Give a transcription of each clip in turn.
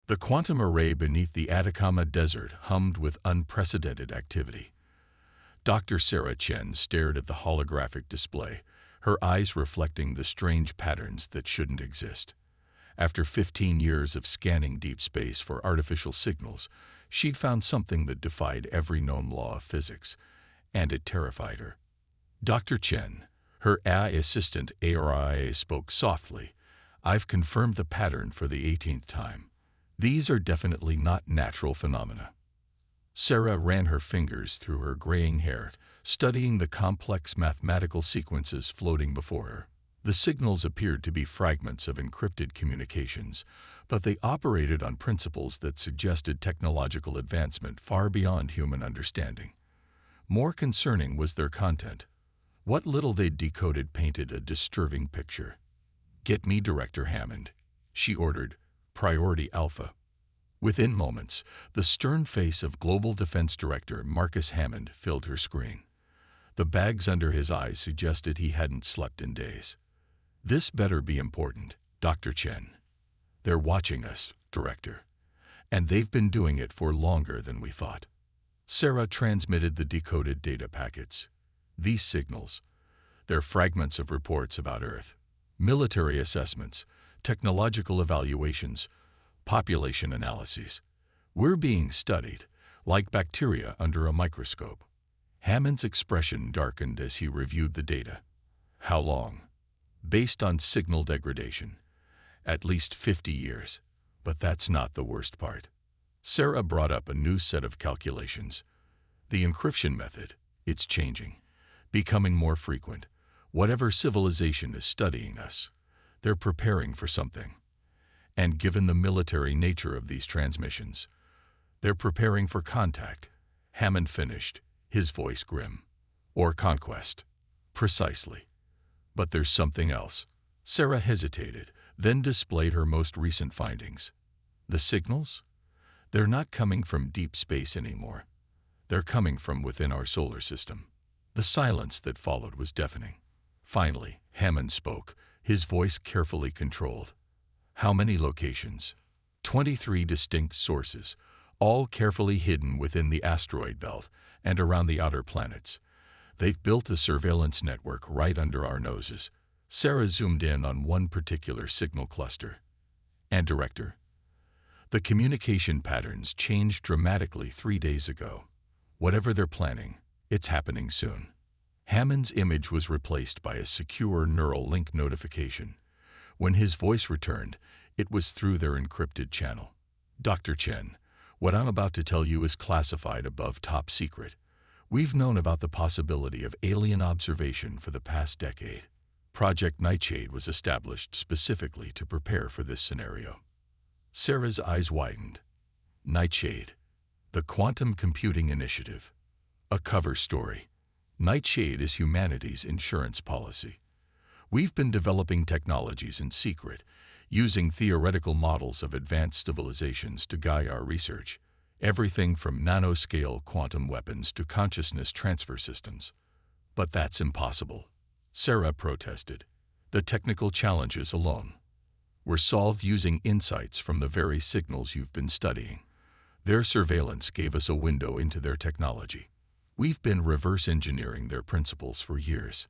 The quantum array beneath the Atacama Desert hummed with unprecedented activity. Dr. Sarah Chen stared at the holographic display, her eyes reflecting the strange patterns that shouldn't exist. After 15 years of scanning deep space for artificial signals, she'd found something that defied every known law of physics, and it terrified her. Dr. Chen, her AI assistant ARIA, spoke softly. "I've confirmed the pattern for the 18th time. These are definitely not natural phenomena." Sarah ran her fingers through her graying hair, studying the complex mathematical sequences floating before her. The signals appeared to be fragments of encrypted communications, but they operated on principles that suggested technological advancement far beyond human understanding. More concerning was their content. What little they'd decoded painted a disturbing picture. "Get me Director Hammond," she ordered. "Priority Alpha." Within moments, the stern face of Global Defense Director Marcus Hammond filled her screen. The bags under his eyes suggested he hadn't slept in days. "This better be important, Dr. Chen. They're watching us, Director. And they've been doing it for longer than we thought." Sarah transmitted the decoded data packets. "These signals, they're fragments of reports about Earth, military assessments, technological evaluations, population analyses. We're being studied, like bacteria under a microscope." Hammond's expression darkened as he reviewed the data. "How long?" "Based on signal degradation. At least 50 years. But that's not the worst part." Sarah brought up a new set of calculations. "The encryption method, it's changing, becoming more frequent. Whatever civilization is studying us, they're preparing for something. And given the military nature of these transmissions, they're preparing for contact." Hammond finished, his voice grim. "Or conquest." "Precisely. But there's something else." Sarah hesitated, then displayed her most recent findings. "The signals? They're not coming from deep space anymore. They're coming from within our solar system." The silence that followed was deafening. Finally, Hammond spoke, his voice carefully controlled. "How many locations?" 23 distinct sources, all carefully hidden within the asteroid belt and around the outer planets. They've built a surveillance network right under our noses." Sarah zoomed in on one particular signal cluster. "And Director?" "The communication patterns changed dramatically 3 days ago. Whatever they're planning, it's happening soon." Hammond's image was replaced by a secure neural link notification. When his voice returned, it was through their encrypted channel. "Dr. Chen, what I'm about to tell you is classified above top secret. We've known about the possibility of alien observation for the past decade. Project Nightshade was established specifically to prepare for this scenario." Sarah's eyes widened. "Nightshade, the Quantum Computing Initiative." A cover story. "Nightshade is humanity's insurance policy. We've been developing technologies in secret, using theoretical models of advanced civilizations to guide our research. Everything from nanoscale quantum weapons to consciousness transfer systems. But that's impossible," Sarah protested. "The technical challenges alone were solved using insights from the very signals you've been studying. Their surveillance gave us a window into their technology. We've been reverse engineering their principles for years."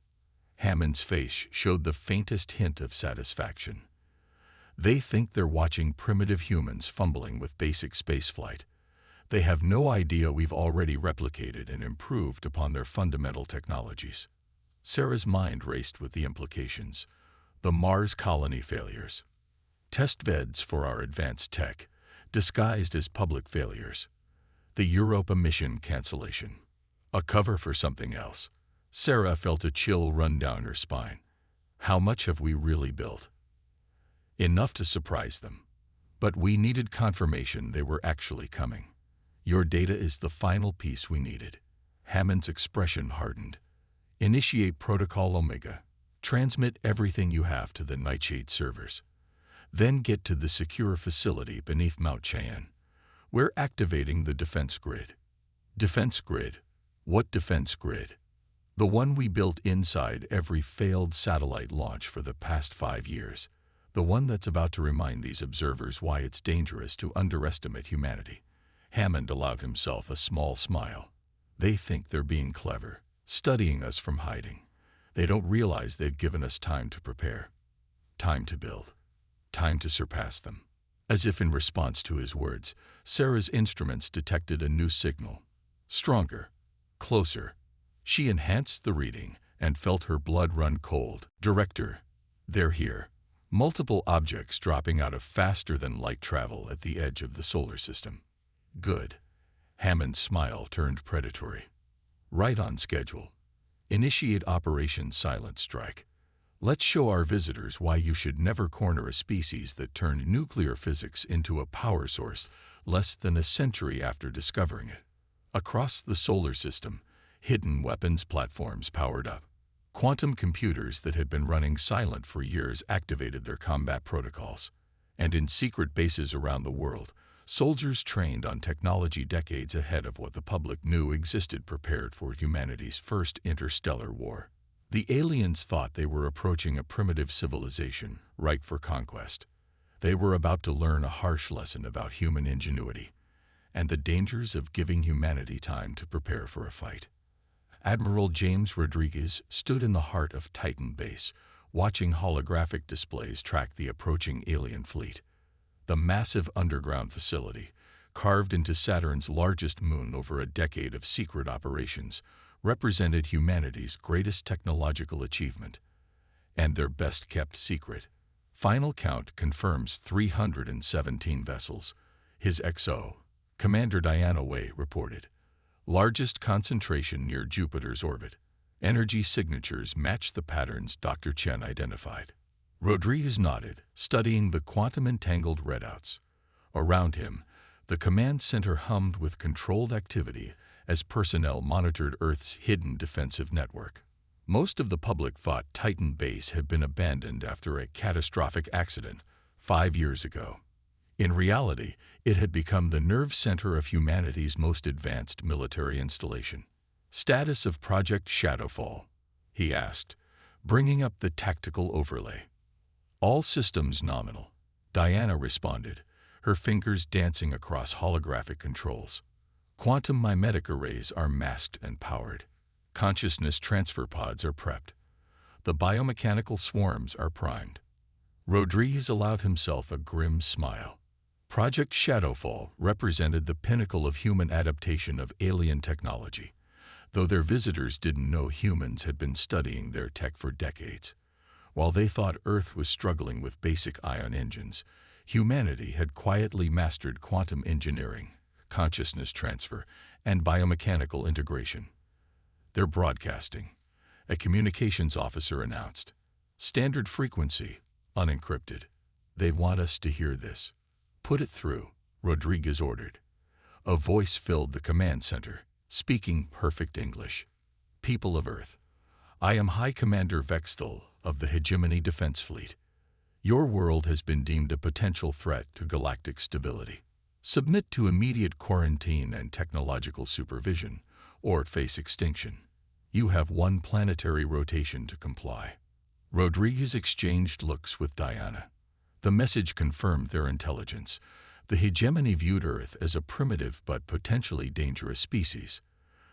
Hammond's face showed the faintest hint of satisfaction. "They think they're watching primitive humans fumbling with basic spaceflight. They have no idea we've already replicated and improved upon their fundamental technologies." Sarah's mind raced with the implications. The Mars colony failures. Test beds for our advanced tech, disguised as public failures. The Europa mission cancellation. A cover for something else. Sarah felt a chill run down her spine. How much have we really built? Enough to surprise them. But we needed confirmation they were actually coming. Your data is the final piece we needed. Hammond's expression hardened. Initiate Protocol Omega. Transmit everything you have to the Nightshade servers. Then get to the secure facility beneath Mount Cheyenne. We're activating the defense grid. Defense grid? What defense grid? The one we built inside every failed satellite launch for the past 5 years. The one that's about to remind these observers why it's dangerous to underestimate humanity. Hammond allowed himself a small smile. They think they're being clever, studying us from hiding. They don't realize they've given us time to prepare, time to build, time to surpass them. As if in response to his words, Sarah's instruments detected a new signal. Stronger, closer. She enhanced the reading and felt her blood run cold. Director, they're here. Multiple objects dropping out of faster-than-light travel at the edge of the solar system. Good. Hammond's smile turned predatory. Right on schedule. Initiate Operation Silent Strike. Let's show our visitors why you should never corner a species that turned nuclear physics into a power source less than a century after discovering it. Across the solar system, hidden weapons platforms powered up. Quantum computers that had been running silent for years activated their combat protocols. And in secret bases around the world, soldiers trained on technology decades ahead of what the public knew existed prepared for humanity's first interstellar war. The aliens thought they were approaching a primitive civilization, ripe for conquest. They were about to learn a harsh lesson about human ingenuity and the dangers of giving humanity time to prepare for a fight. Admiral James Rodriguez stood in the heart of Titan Base, watching holographic displays track the approaching alien fleet. The massive underground facility, carved into Saturn's largest moon over a decade of secret operations, represented humanity's greatest technological achievement and their best-kept secret. Final count confirms 317 vessels. His XO, Commander Diana Way, reported. Largest concentration near Jupiter's orbit. Energy signatures match the patterns Dr. Chen identified. Rodriguez nodded, studying the quantum-entangled readouts. Around him, the command center hummed with controlled activity as personnel monitored Earth's hidden defensive network. Most of the public thought Titan Base had been abandoned after a catastrophic accident 5 years ago. In reality, it had become the nerve center of humanity's most advanced military installation. Status of Project Shadowfall, he asked, bringing up the tactical overlay. All systems nominal, Diana responded, her fingers dancing across holographic controls. Quantum mimetic arrays are masked and powered. Consciousness transfer pods are prepped. The biomechanical swarms are primed. Rodriguez allowed himself a grim smile. Project Shadowfall represented the pinnacle of human adaptation of alien technology, though their visitors didn't know humans had been studying their tech for decades. While they thought Earth was struggling with basic ion engines, humanity had quietly mastered quantum engineering, consciousness transfer, and biomechanical integration. They're broadcasting, a communications officer announced. Standard frequency, unencrypted. They want us to hear this. Put it through, Rodriguez ordered. A voice filled the command center, speaking perfect English. People of Earth, I am High Commander Vextel of the Hegemony Defense Fleet. Your world has been deemed a potential threat to galactic stability. Submit to immediate quarantine and technological supervision, or face extinction. You have 1 planetary rotation to comply. Rodriguez exchanged looks with Diana. The message confirmed their intelligence. The hegemony viewed Earth as a primitive but potentially dangerous species.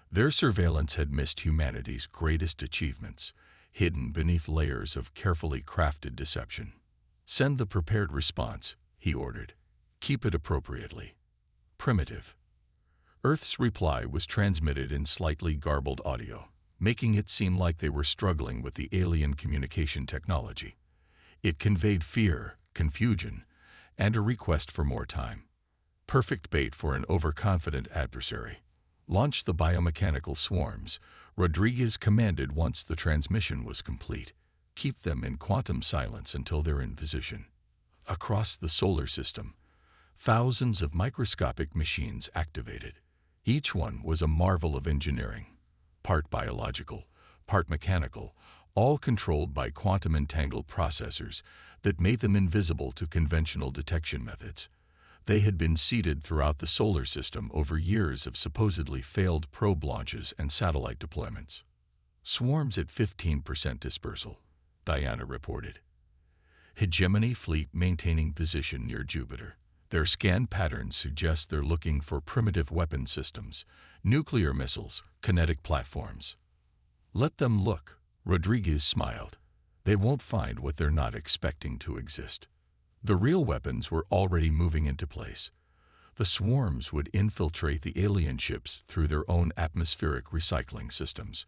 Their surveillance had missed humanity's greatest achievements, hidden beneath layers of carefully crafted deception. Send the prepared response, he ordered. Keep it appropriately. Primitive. Earth's reply was transmitted in slightly garbled audio, making it seem like they were struggling with the alien communication technology. It conveyed fear, confusion, and a request for more time. Perfect bait for an overconfident adversary. Launch the biomechanical swarms, Rodriguez commanded once the transmission was complete. Keep them in quantum silence until they're in position. Across the solar system, thousands of microscopic machines activated. Each one was a marvel of engineering, part biological, part mechanical, all controlled by quantum-entangled processors that made them invisible to conventional detection methods. They had been seeded throughout the solar system over years of supposedly failed probe launches and satellite deployments. Swarms at 15% dispersal, Diana reported. Hegemony fleet maintaining position near Jupiter. Their scan patterns suggest they're looking for primitive weapon systems, nuclear missiles, kinetic platforms. Let them look, Rodriguez smiled. They won't find what they're not expecting to exist. The real weapons were already moving into place. The swarms would infiltrate the alien ships through their own atmospheric recycling systems,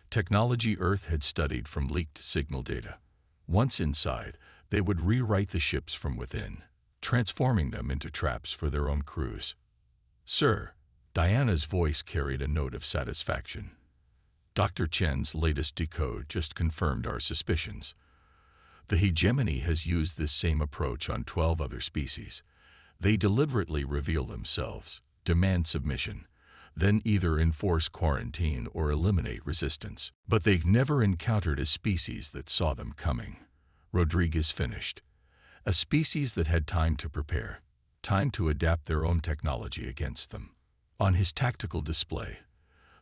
technology Earth had studied from leaked signal data. Once inside, they would rewrite the ships from within, transforming them into traps for their own crews. Sir, Diana's voice carried a note of satisfaction. Dr. Chen's latest decode just confirmed our suspicions. The hegemony has used this same approach on 12 other species. They deliberately reveal themselves, demand submission, then either enforce quarantine or eliminate resistance. But they've never encountered a species that saw them coming. Rodriguez finished. A species that had time to prepare, time to adapt their own technology against them. On his tactical display,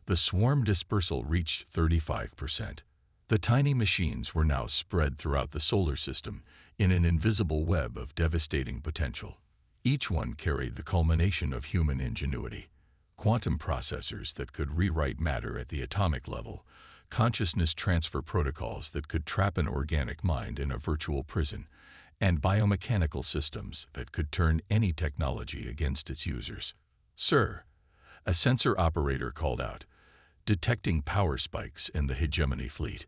the swarm dispersal reached 35%. The tiny machines were now spread throughout the solar system in an invisible web of devastating potential. Each one carried the culmination of human ingenuity. Quantum processors that could rewrite matter at the atomic level, consciousness transfer protocols that could trap an organic mind in a virtual prison, and biomechanical systems that could turn any technology against its users. Sir, a sensor operator called out, detecting power spikes in the hegemony fleet.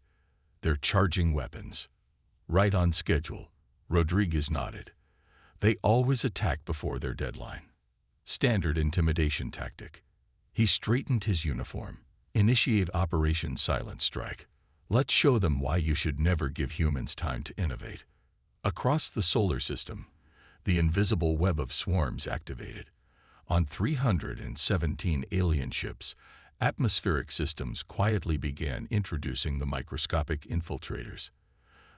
They're charging weapons. Right on schedule, Rodriguez nodded. They always attack before their deadline. Standard intimidation tactic. He straightened his uniform. Initiate Operation Silent Strike. Let's show them why you should never give humans time to innovate. Across the solar system, the invisible web of swarms activated. On 317 alien ships, atmospheric systems quietly began introducing the microscopic infiltrators.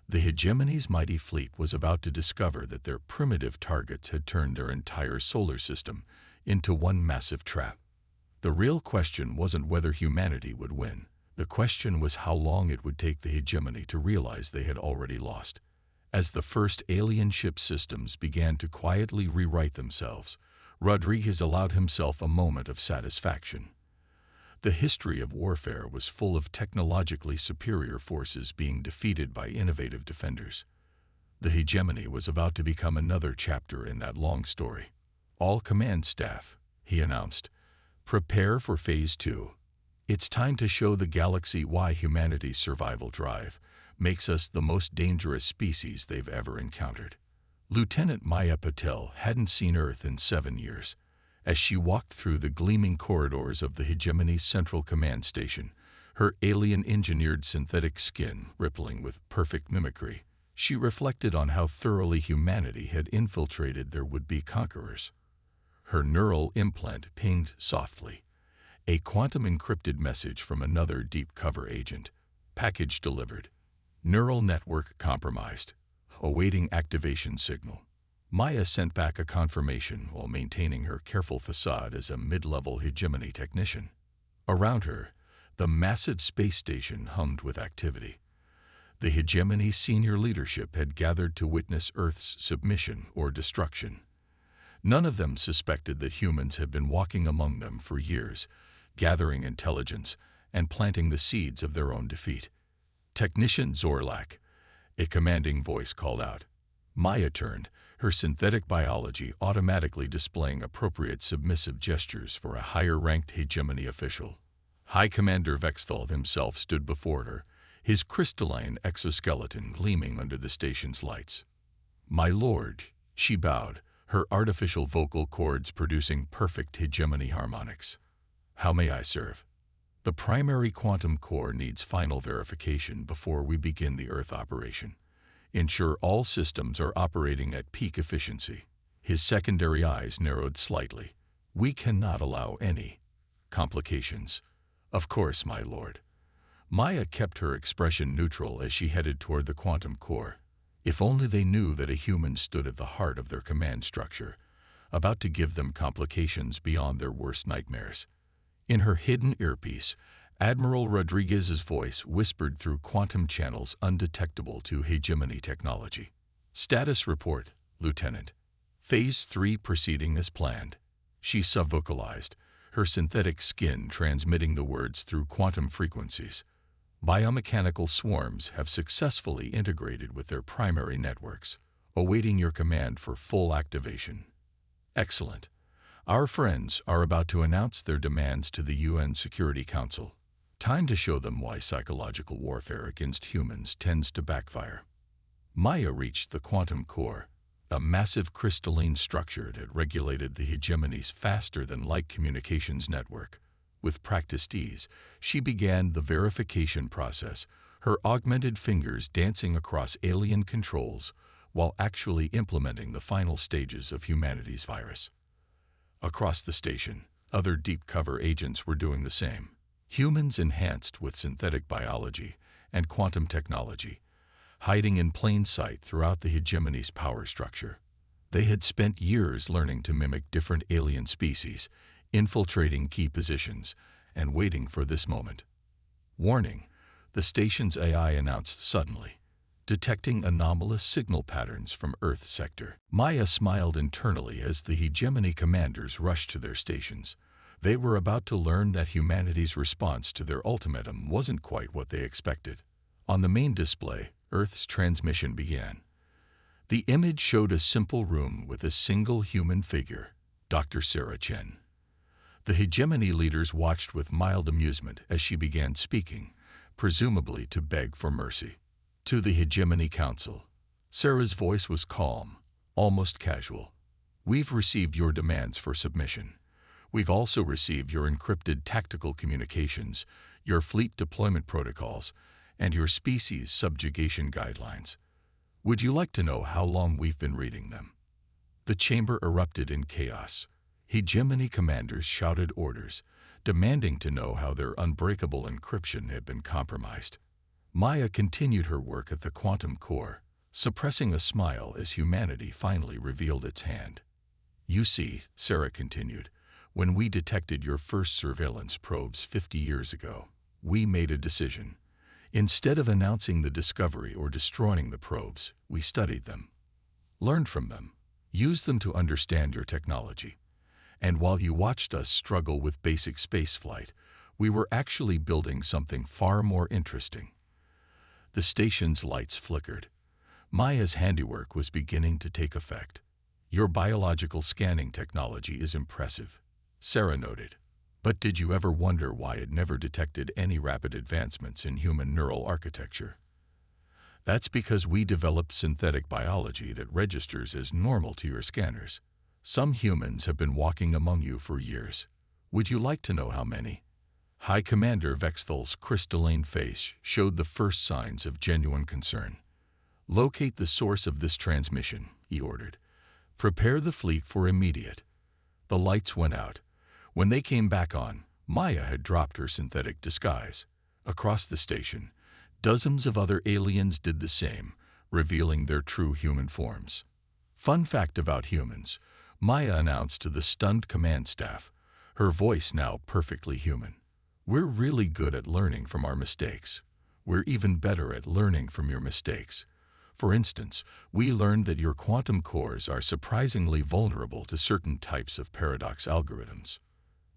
The hegemony's mighty fleet was about to discover that their primitive targets had turned their entire solar system into one massive trap. The real question wasn't whether humanity would win. The question was how long it would take the hegemony to realize they had already lost. As the first alien ship systems began to quietly rewrite themselves, Rodriguez allowed himself a moment of satisfaction. The history of warfare was full of technologically superior forces being defeated by innovative defenders. The hegemony was about to become another chapter in that long story. All command staff, he announced, prepare for Phase 2. It's time to show the galaxy why humanity's survival drive makes us the most dangerous species they've ever encountered. Lieutenant Maya Patel hadn't seen Earth in 7 years. As she walked through the gleaming corridors of the hegemony's central command station, her alien-engineered synthetic skin rippling with perfect mimicry, she reflected on how thoroughly humanity had infiltrated their would-be conquerors. Her neural implant pinged softly. A quantum-encrypted message from another deep-cover agent. Package delivered. Neural network compromised. Awaiting activation signal. Maya sent back a confirmation while maintaining her careful facade as a mid-level hegemony technician. Around her, the massive space station hummed with activity. The hegemony's senior leadership had gathered to witness Earth's submission or destruction. None of them suspected that humans had been walking among them for years, gathering intelligence and planting the seeds of their own defeat. Technician Zorlak, a commanding voice called out. Maya turned, her synthetic biology automatically displaying appropriate submissive gestures for a higher-ranked hegemony official. High Commander Vexthal himself stood before her, his crystalline exoskeleton gleaming under the station's lights. "My lord," she bowed, her artificial vocal cords producing perfect hegemony harmonics. "How may I serve?" "The primary quantum core needs final verification before we begin the Earth operation. Ensure all systems are operating at peak efficiency." His secondary eyes narrowed slightly. "We cannot allow any complications." "Of course, my lord." Maya kept her expression neutral as she headed toward the quantum core. If only they knew that a human stood at the heart of their command structure, about to give them complications beyond their worst nightmares. In her hidden earpiece, Admiral Rodriguez's voice whispered through quantum channels undetectable to hegemony technology. Status report, Lieutenant. Phase 3 proceeding as planned. She subvocalized, her synthetic skin transmitting the words through quantum frequencies. Biomechanical swarms have successfully integrated with their primary networks, awaiting your command for full activation. Excellent. Our friends are about to announce their demands to the UN Security Council. Time to show them why psychological warfare against humans tends to backfire. Maya reached the quantum core, a massive crystalline structure that regulated the hegemony's faster-than-light communications network. With practiced ease, she began the verification process, her augmented fingers dancing across alien controls while actually implementing the final stages of humanity's virus. Across the station, other deep-cover agents were doing the same. Humans enhanced with synthetic biology and quantum technology, hiding in plain sight throughout the hegemony's power structure. They had spent years learning to mimic different alien species, infiltrating key positions, and waiting for this moment. Warning, the station's AI announced suddenly, detecting anomalous signal patterns from Earth sector. Maya smiled internally as the hegemony commanders rushed to their stations. They were about to learn that humanity's response to their ultimatum wasn't quite what they expected. On the main display, Earth's transmission began. The image showed a simple room with a single human figure, Dr. Sarah Chen. The hegemony leaders watched with mild amusement as she began speaking, presumably to beg for mercy. To the Hegemony Council, Sarah's voice was calm, almost casual. We've received your demands for submission. We've also received your encrypted tactical communications, your fleet deployment protocols, and your species subjugation guidelines. Would you like to know how long we've been reading them? The chamber erupted in chaos. Hegemony commanders shouted orders, demanding to know how their unbreakable encryption had been compromised. Maya continued her work at the quantum core, suppressing a smile as humanity finally revealed its hand. You see, Sarah continued, when we detected your first surveillance probes 50 years ago, we made a decision. Instead of announcing the discovery or destroying the probes, we studied them, learned from them, used them to understand your technology. And while you watched us struggle with basic spaceflight, we were actually building something far more interesting. The station's lights flickered. Maya's handiwork was beginning to take effect. Your biological scanning technology is impressive, Sarah noted. But did you ever wonder why it never detected any rapid advancements in human neural architecture? That's because we developed synthetic biology that registers as normal to your scanners. Some humans have been walking among you for years. Would you like to know how many? High Commander Vexthal's crystalline face showed the first signs of genuine concern. Locate the source of this transmission, he ordered. Prepare the fleet for immediate. The lights went out. When they came back on, Maya had dropped her synthetic disguise. Across the station, dozens of other aliens did the same, revealing their true human forms. Fun fact about humans, Maya announced to the stunned command staff, her voice now perfectly human. We're really good at learning from our mistakes. We're even better at learning from your mistakes. For instance, we learned that your quantum cores are surprisingly vulnerable to certain types of paradox algorithms.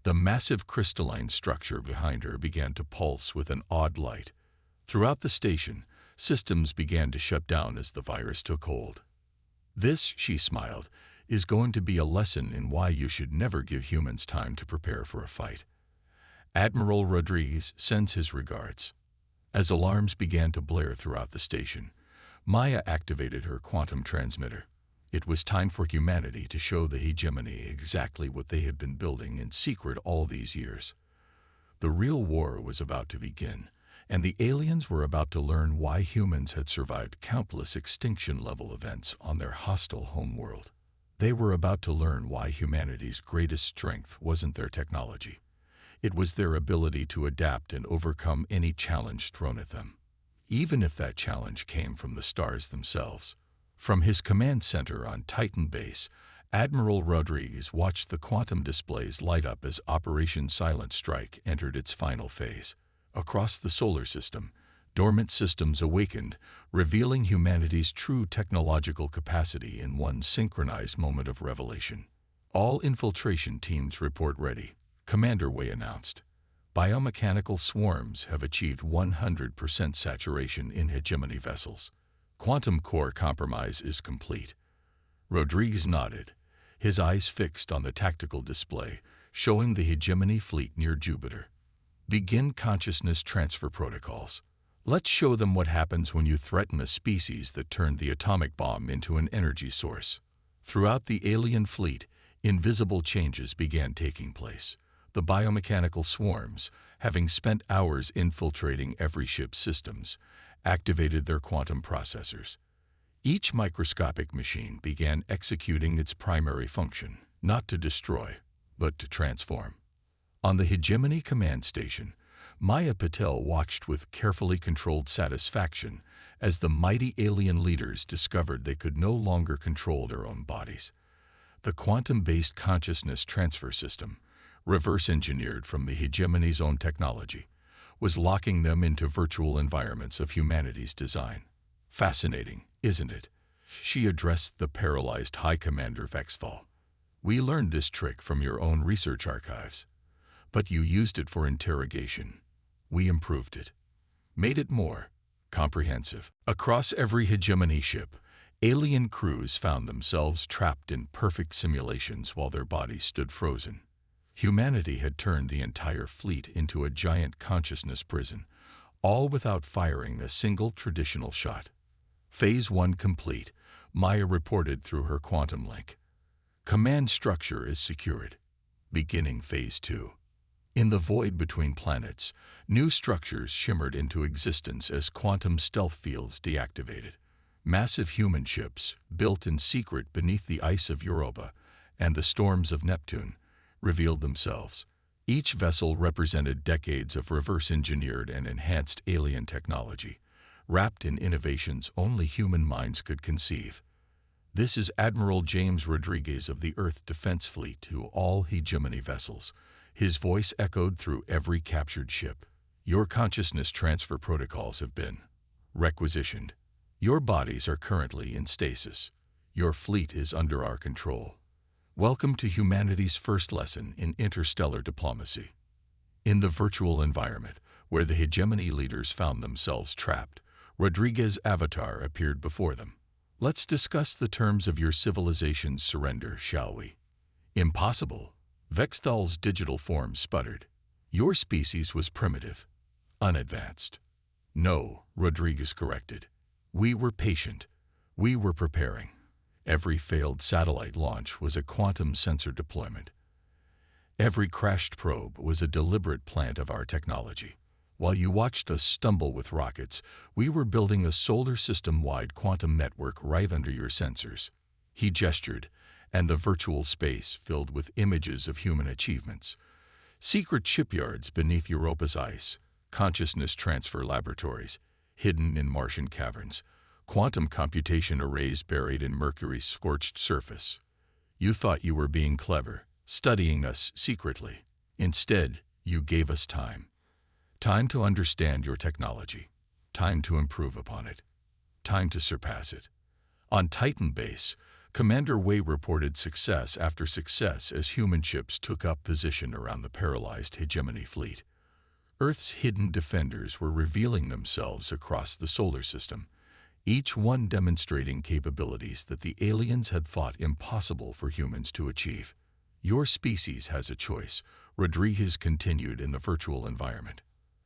The massive crystalline structure behind her began to pulse with an odd light. Throughout the station, systems began to shut down as the virus took hold. This, she smiled, is going to be a lesson in why you should never give humans time to prepare for a fight. Admiral Rodriguez sends his regards. As alarms began to blare throughout the station, Maya activated her quantum transmitter. It was time for humanity to show the hegemony exactly what they had been building in secret all these years. The real war was about to begin, and the aliens were about to learn why humans had survived countless extinction-level events on their hostile homeworld. They were about to learn why humanity's greatest strength wasn't their technology. It was their ability to adapt and overcome any challenge thrown at them, even if that challenge came from the stars themselves. From his command center on Titan Base, Admiral Rodriguez watched the quantum displays light up as Operation Silent Strike entered its final phase. Across the solar system, Dormant systems awakened, revealing humanity's true technological capacity in one synchronized moment of revelation. All infiltration teams report ready, Commander Wei announced. Biomechanical swarms have achieved 100% saturation in hegemony vessels. Quantum core compromise is complete. Rodriguez nodded, his eyes fixed on the tactical display, showing the hegemony fleet near Jupiter. Begin consciousness transfer protocols. Let's show them what happens when you threaten a species that turned the atomic bomb into an energy source. Throughout the alien fleet, invisible changes began taking place. The biomechanical swarms, having spent hours infiltrating every ship's systems, activated their quantum processors. Each microscopic machine began executing its primary function, not to destroy, but to transform. On the Hegemony Command Station, Maya Patel watched with carefully controlled satisfaction as the mighty alien leaders discovered they could no longer control their own bodies. The quantum-based consciousness transfer system, reverse-engineered from the hegemony's own technology, was locking them into virtual environments of humanity's design. Fascinating, isn't it? She addressed the paralyzed High Commander Vexthal. We learned this trick from your own research archives, but you used it for interrogation. We improved it, made it more comprehensive. Across every hegemony ship, alien crews found themselves trapped in perfect simulations while their bodies stood frozen. Humanity had turned the entire fleet into a giant consciousness prison, all without firing a single traditional shot. Phase 1 complete, Maya reported through her quantum link. Command structure is secured. Beginning Phase 2. In the void between planets, new structures shimmered into existence as quantum stealth fields deactivated. Massive human ships, built in secret beneath the ice of Europa and the storms of Neptune, revealed themselves. Each vessel represented decades of reverse-engineered and enhanced alien technology, wrapped in innovations only human minds could conceive. This is Admiral James Rodriguez of the Earth Defense Fleet to all hegemony vessels. His voice echoed through every captured ship. Your consciousness transfer protocols have been requisitioned. Your bodies are currently in stasis. Your fleet is under our control. Welcome to humanity's first lesson in interstellar diplomacy. In the virtual environment, where the hegemony leaders found themselves trapped, Rodriguez's avatar appeared before them. Let's discuss the terms of your civilization's surrender, shall we? Impossible. Vexthal's digital form sputtered. Your species was primitive, unadvanced. No, Rodriguez corrected. We were patient. We were preparing. Every failed satellite launch was a quantum sensor deployment. Every crashed probe was a deliberate plant of our technology. While you watched us stumble with rockets, we were building a solar system-wide quantum network right under your sensors. He gestured, and the virtual space filled with images of human achievements. Secret shipyards beneath Europa's ice, consciousness transfer laboratories, hidden in Martian caverns, quantum computation arrays buried in Mercury's scorched surface. You thought you were being clever, studying us secretly. Instead, you gave us time. Time to understand your technology. Time to improve upon it. Time to surpass it. On Titan Base, Commander Wei reported success after success as human ships took up position around the paralyzed hegemony fleet. Earth's hidden defenders were revealing themselves across the solar system, each one demonstrating capabilities that the aliens had thought impossible for humans to achieve. Your species has a choice, Rodriguez continued in the virtual environment.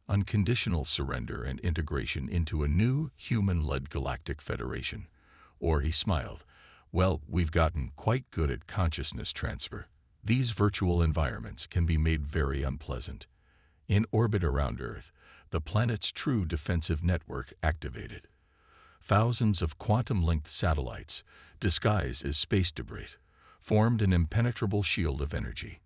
Unconditional surrender and integration into a new, human-led galactic federation. Or, he smiled, well, we've gotten quite good at consciousness transfer. These virtual environments can be made very unpleasant. In orbit around Earth, the planet's true defensive network activated. Thousands of quantum-linked satellites, disguised as space debris, formed an impenetrable shield of energy.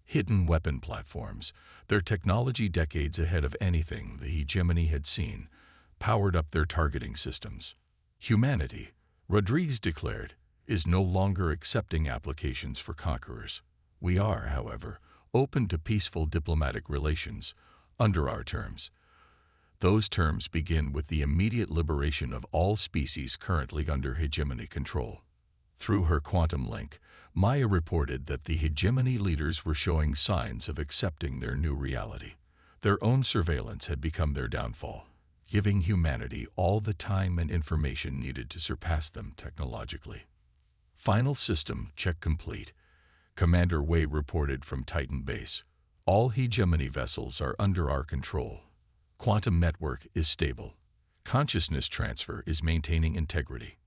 Hidden weapon platforms, their technology decades ahead of anything the hegemony had seen, powered up their targeting systems. Humanity, Rodriguez declared, is no longer accepting applications for conquerors. We are, however, open to peaceful diplomatic relations, under our terms. Those terms begin with the immediate liberation of all species currently under hegemony control. Through her quantum link, Maya reported that the hegemony leaders were showing signs of accepting their new reality. Their own surveillance had become their downfall, giving humanity all the time and information needed to surpass them technologically. Final system check complete. Commander Wei reported from Titan Base. All hegemony vessels are under our control. Quantum network is stable. Consciousness transfer is maintaining integrity.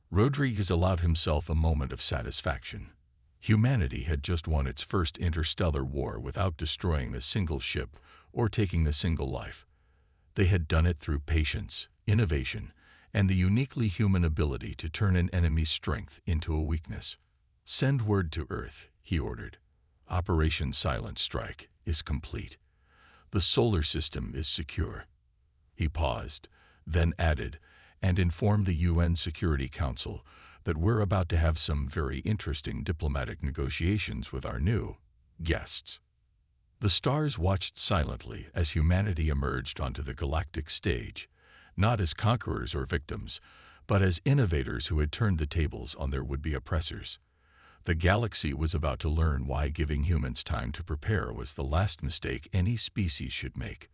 Rodriguez allowed himself a moment of satisfaction. Humanity had just won its first interstellar war without destroying a single ship or taking a single life. They had done it through patience, innovation, and the uniquely human ability to turn an enemy's strength into a weakness. "Send word to Earth," he ordered. "Operation Silent Strike is complete. The solar system is secure." He paused, then added, "and informed the UN Security Council that we're about to have some very interesting diplomatic negotiations with our new guests." The stars watched silently as humanity emerged onto the galactic stage, not as conquerors or victims, but as innovators who had turned the tables on their would-be oppressors. The galaxy was about to learn why giving humans time to prepare was the last mistake any species should make.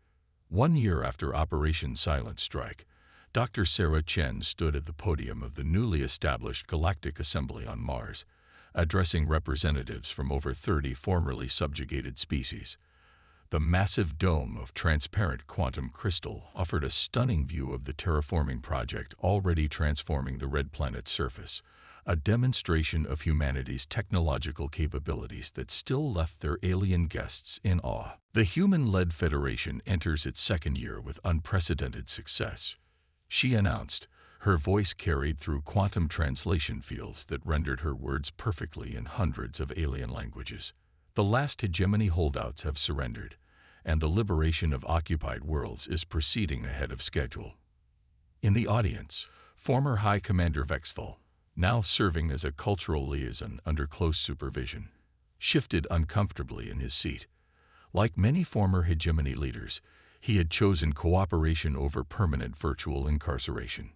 1 year after Operation Silent Strike, Dr. Sarah Chen stood at the podium of the newly established Galactic Assembly on Mars, addressing representatives from over 30 formerly subjugated species. The massive dome of transparent quantum crystal offered a stunning view of the terraforming project already transforming the red planet's surface, a demonstration of humanity's technological capabilities that still left their alien guests in awe. The human-led Federation enters its second year with unprecedented success. She announced, her voice carried through quantum translation fields that rendered her words perfectly in hundreds of alien languages. The last hegemony holdouts have surrendered, and the liberation of occupied worlds is proceeding ahead of schedule. In the audience, former High Commander Vexthal, now serving as a cultural liaison under close supervision, shifted uncomfortably in his seat. Like many former hegemony leaders, he had chosen cooperation over permanent virtual incarceration.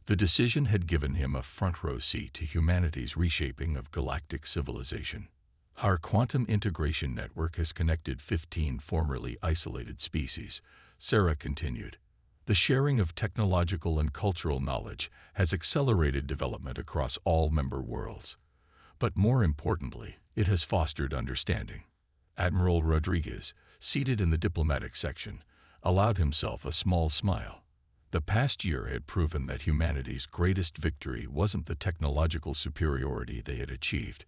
The decision had given him a front-row seat to humanity's reshaping of galactic civilization. Our quantum integration network has connected 15 formerly isolated species, Sarah continued. The sharing of technological and cultural knowledge has accelerated development across all member worlds. But more importantly, it has fostered understanding. Admiral Rodriguez, seated in the diplomatic section, allowed himself a small smile. The past year had proven that humanity's greatest victory wasn't the technological superiority they had achieved.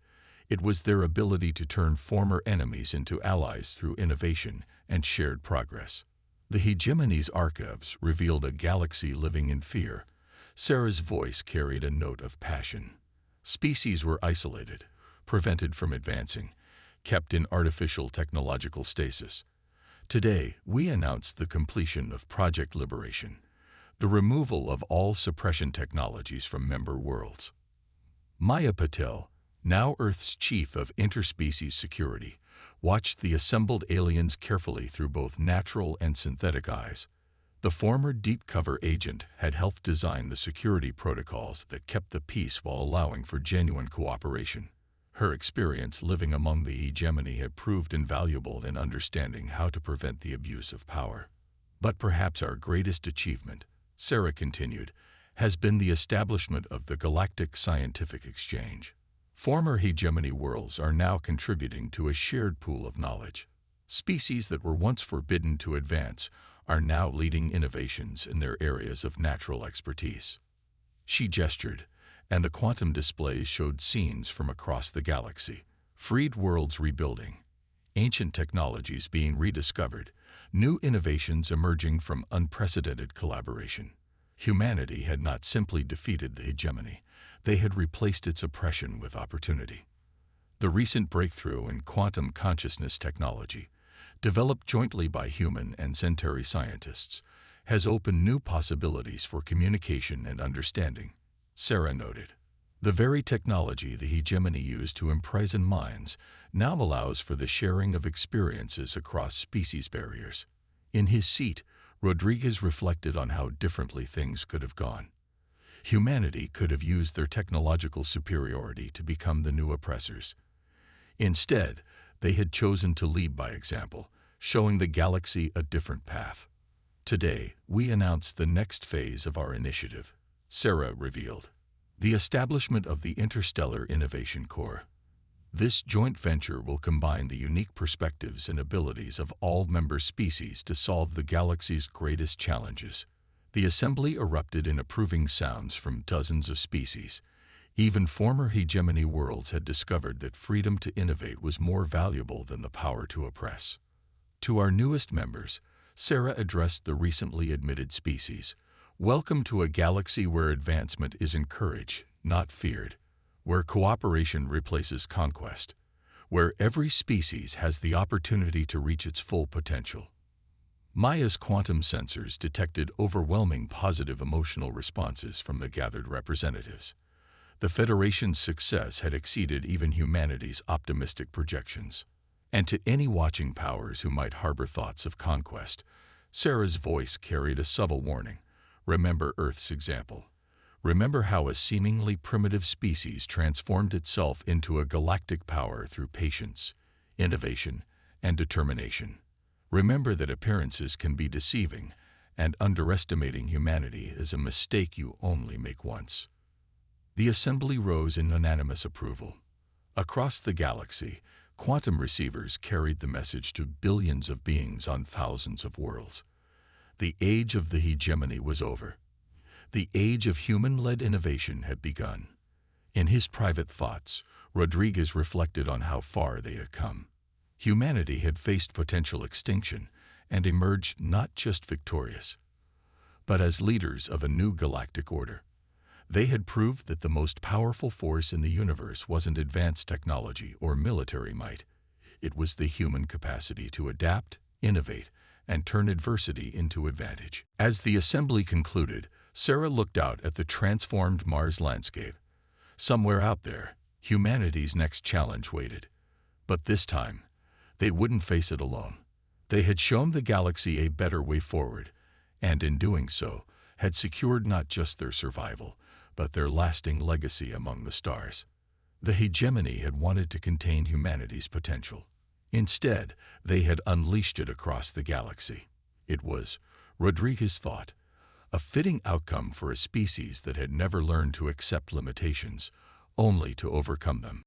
It was their ability to turn former enemies into allies through innovation and shared progress. The hegemony's archives revealed a galaxy living in fear. Sarah's voice carried a note of passion. Species were isolated, prevented from advancing, kept in artificial technological stasis. Today, we announced the completion of Project Liberation, the removal of all suppression technologies from member worlds. Maya Patel, now Earth's chief of interspecies security, watched the assembled aliens carefully through both natural and synthetic eyes. The former deep cover agent had helped design the security protocols that kept the peace while allowing for genuine cooperation. Her experience living among the hegemony had proved invaluable in understanding how to prevent the abuse of power. But perhaps our greatest achievement, Sarah continued, has been the establishment of the Galactic Scientific Exchange. Former hegemony worlds are now contributing to a shared pool of knowledge. Species that were once forbidden to advance are now leading innovations in their areas of natural expertise. She gestured, and the quantum displays showed scenes from across the galaxy, freed worlds rebuilding, ancient technologies being rediscovered, new innovations emerging from unprecedented collaboration. Humanity had not simply defeated the hegemony, they had replaced its oppression with opportunity. The recent breakthrough in quantum consciousness technology, developed jointly by human and Centauri scientists, has opened new possibilities for communication and understanding, Sarah noted. The very technology the hegemony used to imprison minds now allows for the sharing of experiences across species barriers. In his seat, Rodriguez reflected on how differently things could have gone. Humanity could have used their technological superiority to become the new oppressors. Instead, they had chosen to lead by example, showing the galaxy a different path. Today, we announce the next phase of our initiative, Sarah revealed. The establishment of the Interstellar Innovation Corps. This joint venture will combine the unique perspectives and abilities of all member species to solve the galaxy's greatest challenges. The assembly erupted in approving sounds from dozens of species. Even former hegemony worlds had discovered that freedom to innovate was more valuable than the power to oppress. To our newest members, Sarah addressed the recently admitted species. Welcome to a galaxy where advancement is encouraged, not feared, where cooperation replaces conquest, where every species has the opportunity to reach its full potential. Maya's quantum sensors detected overwhelming positive emotional responses from the gathered representatives. The Federation's success had exceeded even humanity's optimistic projections. And to any watching powers who might harbor thoughts of conquest, Sarah's voice carried a subtle warning. Remember Earth's example. Remember how a seemingly primitive species transformed itself into a galactic power through patience, innovation, and determination. Remember that appearances can be deceiving, and underestimating humanity is a mistake you only make once. The assembly rose in unanimous approval. Across the galaxy, quantum receivers carried the message to billions of beings on thousands of worlds. The age of the hegemony was over. The age of human-led innovation had begun. In his private thoughts, Rodriguez reflected on how far they had come. Humanity had faced potential extinction and emerged not just victorious, but as leaders of a new galactic order. They had proved that the most powerful force in the universe wasn't advanced technology or military might. It was the human capacity to adapt, innovate, and turn adversity into advantage. As the assembly concluded, Sarah looked out at the transformed Mars landscape. Somewhere out there, humanity's next challenge waited. But this time, they wouldn't face it alone. They had shown the galaxy a better way forward, and in doing so, had secured not just their survival, but their lasting legacy among the stars. The hegemony had wanted to contain humanity's potential. Instead, they had unleashed it across the galaxy. It was, Rodriguez thought, a fitting outcome for a species that had never learned to accept limitations, only to overcome them.